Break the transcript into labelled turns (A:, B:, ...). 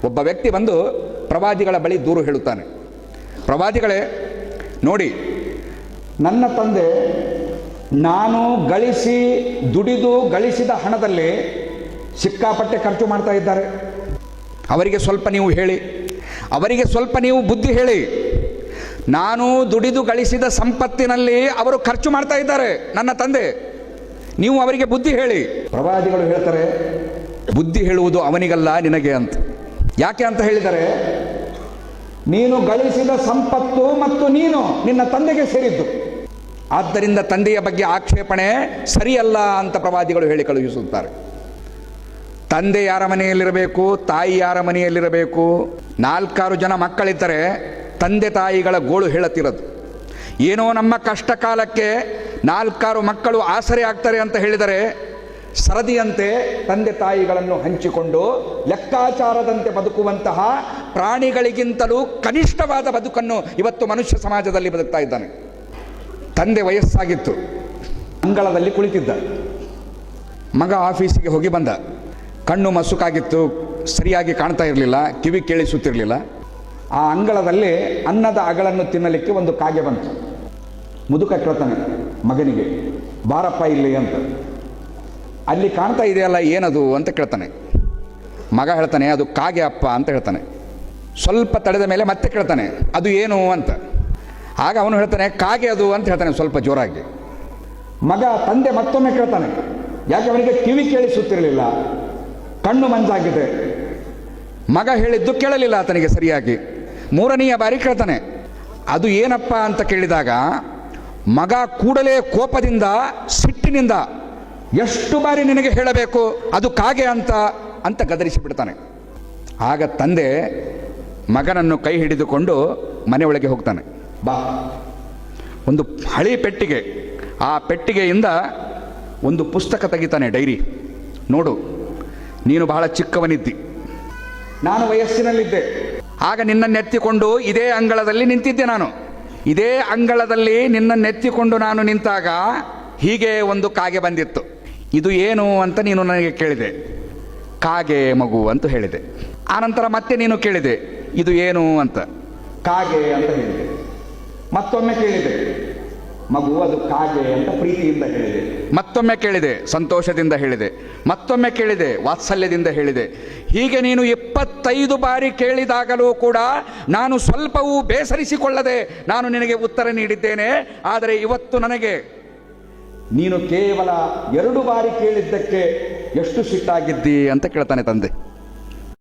A: ಒಬ್ಬ ವ್ಯಕ್ತಿ ಬಂದು ಪ್ರವಾದಿಗಳ ಬಳಿ ದೂರು ಹೇಳುತ್ತಾನೆ. ಪ್ರವಾದಿಗಳೇ ನೋಡಿ, ನನ್ನ ತಂದೆ ನಾನು ದುಡಿದು ಗಳಿಸಿದ ಹಣದಲ್ಲಿ ಸಿಕ್ಕಾಪಟ್ಟೆ ಖರ್ಚು ಮಾಡ್ತಾ ಇದ್ದಾರೆ. ಅವರಿಗೆ ಸ್ವಲ್ಪ ನೀವು ಹೇಳಿ, ಅವರಿಗೆ ಸ್ವಲ್ಪ ನೀವು ಬುದ್ಧಿ ಹೇಳಿ. ನಾನು ದುಡಿದು ಗಳಿಸಿದ ಸಂಪತ್ತಿನಲ್ಲಿ ಅವರು ಖರ್ಚು ಮಾಡ್ತಾ ಇದ್ದಾರೆ ನನ್ನ ತಂದೆ, ನೀವು ಅವರಿಗೆ ಬುದ್ಧಿ ಹೇಳಿ. ಪ್ರವಾದಿಗಳು ಹೇಳ್ತಾರೆ, ಬುದ್ಧಿ ಹೇಳುವುದು ಅವನಿಗಲ್ಲ ನಿನಗೆ ಅಂತ. ಯಾಕೆ ಅಂತ ಹೇಳಿದರೆ, ನೀನು ಗಳಿಸಿದ ಸಂಪತ್ತು ಮತ್ತು ನೀನು ನಿನ್ನ ತಂದೆಗೆ ಸೇರಿದ್ದು, ಆದ್ದರಿಂದ ತಂದೆಯ ಬಗ್ಗೆ ಆಕ್ಷೇಪಣೆ ಸರಿಯಲ್ಲ ಅಂತ ಪ್ರವಾದಿಗಳು ಹೇಳಿ ಕಳುಹಿಸುತ್ತಾರೆ. ತಂದೆ ಯಾರ ಮನೆಯಲ್ಲಿರಬೇಕು, ತಾಯಿ ಯಾರ ಮನೆಯಲ್ಲಿರಬೇಕು? 4-6 ಜನ ಮಕ್ಕಳಿದ್ದರೆ ತಂದೆ ತಾಯಿಗಳ ಗೋಳು ಹೇಳುತ್ತಿರೋದು. ಏನೋ ನಮ್ಮ ಕಷ್ಟ ಕಾಲಕ್ಕೆ 4-6 ಮಕ್ಕಳು ಆಸರೆ ಆಗ್ತಾರೆ ಅಂತ ಹೇಳಿದರೆ, ಸರದಿಯಂತೆ ತಂದೆ ತಾಯಿಗಳನ್ನು ಹಂಚಿಕೊಂಡು ಲೆಕ್ಕಾಚಾರದಂತೆ ಬದುಕುವಂತಹ ಪ್ರಾಣಿಗಳಿಗಿಂತಲೂ ಕನಿಷ್ಠವಾದ ಬದುಕನ್ನು ಇವತ್ತು ಮನುಷ್ಯ ಸಮಾಜದಲ್ಲಿ ಬದುಕ್ತಾ ಇದ್ದಾನೆ. ತಂದೆ ವಯಸ್ಸಾಗಿತ್ತು, ಅಂಗಳದಲ್ಲಿ ಕುಳಿತಿದ್ದ. ಮಗ ಆಫೀಸಿಗೆ ಹೋಗಿ ಬಂದ. ಕಣ್ಣು ಮಸುಕಾಗಿತ್ತು, ಸರಿಯಾಗಿ ಕಾಣ್ತಾ ಇರಲಿಲ್ಲ, ಕಿವಿ ಕೇಳಿಸುತ್ತಿರಲಿಲ್ಲ. ಆ ಅಂಗಳದಲ್ಲಿ ಅನ್ನದ ಅಗಳನ್ನು ತಿನ್ನಲಿಕ್ಕೆ ಒಂದು ಕಾಗೆ ಬಂತು. ಮುದುಕ ಕೇಳ್ತಾನೆ ಮಗನಿಗೆ, ಬಾರಪ್ಪ ಇಲ್ಲಿ ಅಂತ. ಅಲ್ಲಿ ಕಾಣ್ತಾ ಇದೆಯಲ್ಲ ಏನದು ಅಂತ ಕೇಳ್ತಾನೆ. ಮಗ ಹೇಳ್ತಾನೆ, ಅದು ಕಾಗೆ ಅಪ್ಪ ಅಂತ ಹೇಳ್ತಾನೆ. ಸ್ವಲ್ಪ ತಡೆದ ಮೇಲೆ ಮತ್ತೆ ಕೇಳ್ತಾನೆ, ಅದು ಏನು ಅಂತ. ಆಗ ಅವನು ಹೇಳ್ತಾನೆ, ಕಾಗೆ ಅದು ಅಂತ ಹೇಳ್ತಾನೆ ಸ್ವಲ್ಪ ಜೋರಾಗಿ. ತಂದೆ ಮತ್ತೊಮ್ಮೆ ಕೇಳ್ತಾನೆ, ಯಾಕೆ ಅವನಿಗೆ ಕಿವಿ ಕೇಳಿಸುತ್ತಿರಲಿಲ್ಲ, ಕಣ್ಣು ಮಂಜಾಗಿದೆ. ಮಗ ಹೇಳಿದ್ದು ಕೇಳಲಿಲ್ಲ ಆತನಿಗೆ ಸರಿಯಾಗಿ. 3ನೆಯ ಬಾರಿ ಕೇಳ್ತಾನೆ, ಅದು ಏನಪ್ಪ ಅಂತ ಕೇಳಿದಾಗ ಮಗ ಕೂಡಲೇ ಕೋಪದಿಂದ ಸಿಟ್ಟಿನಿಂದ, ಎಷ್ಟು ಬಾರಿ ನಿನಗೆ ಹೇಳಬೇಕು ಅದು ಕಾಗೆ ಅಂತ ಗದರಿಸಿ ಬಿಡ್ತಾನೆ. ಆಗ ತಂದೆ ಮಗನನ್ನು ಕೈ ಹಿಡಿದುಕೊಂಡು ಮನೆಯೊಳಗೆ ಹೋಗ್ತಾನೆ. ಬಾ, ಒಂದು ಹಳಿ ಪೆಟ್ಟಿಗೆ, ಆ ಪೆಟ್ಟಿಗೆಯಿಂದ ಒಂದು ಪುಸ್ತಕ ತೆಗಿತಾನೆ, ಡೈರಿ. ನೋಡು, ನೀನು ಬಹಳ ಚಿಕ್ಕವನಿದ್ದಿ, ನಾನು ವಯಸ್ಸಿನಲ್ಲಿದ್ದೆ. ಆಗ ನಿನ್ನನ್ನೆತ್ತಿಕೊಂಡು ಇದೇ ಅಂಗಳದಲ್ಲಿ ನಿಂತಿದ್ದೆ ನಾನು. ಇದೇ ಅಂಗಳದಲ್ಲಿ ನಿನ್ನನ್ನೆತ್ತಿಕೊಂಡು ನಾನು ನಿಂತಾಗ ಹೀಗೆ ಒಂದು ಕಾಗೆ ಬಂದಿತ್ತು. ಇದು ಏನು ಅಂತ ನೀನು ನನಗೆ ಕೇಳಿದೆ. ಕಾಗೆ ಮಗು ಅಂತ ಹೇಳಿದೆ. ಆನಂತರ ಮತ್ತೆ ನೀನು ಕೇಳಿದೆ, ಇದು ಏನು ಅಂತ. ಕಾಗೆ ಅಂತ ಹೇಳಿದೆ. ಮತ್ತೊಮ್ಮೆ ಕೇಳಿದೆ, ಮಗು ಅದು ಕಾಗೆ ಅಂತ ಪ್ರೀತಿಯಿಂದ ಹೇಳಿದೆ. ಮತ್ತೊಮ್ಮೆ ಕೇಳಿದೆ, ಸಂತೋಷದಿಂದ ಹೇಳಿದೆ. ಮತ್ತೊಮ್ಮೆ ಕೇಳಿದೆ, ವಾತ್ಸಲ್ಯದಿಂದ ಹೇಳಿದೆ. ಹೀಗೆ ನೀನು 25 ಬಾರಿ ಕೇಳಿದಾಗಲೂ ಕೂಡ ನಾನು ಸ್ವಲ್ಪವೂ ಬೇಸರಿಸಿಕೊಳ್ಳದೆ ನಾನು ನಿನಗೆ ಉತ್ತರ ನೀಡಿದ್ದೇನೆ. ಆದರೆ ಇವತ್ತು ನನಗೆ ನೀನು ಕೇವಲ 2 ಬಾರಿ ಕೇಳಿದ್ದಕ್ಕೆ ಎಷ್ಟು ಸಿಟ್ಟಾಗಿದ್ದಿ ಅಂತ ಕೇಳ್ತಾನೆ ತಂದೆ.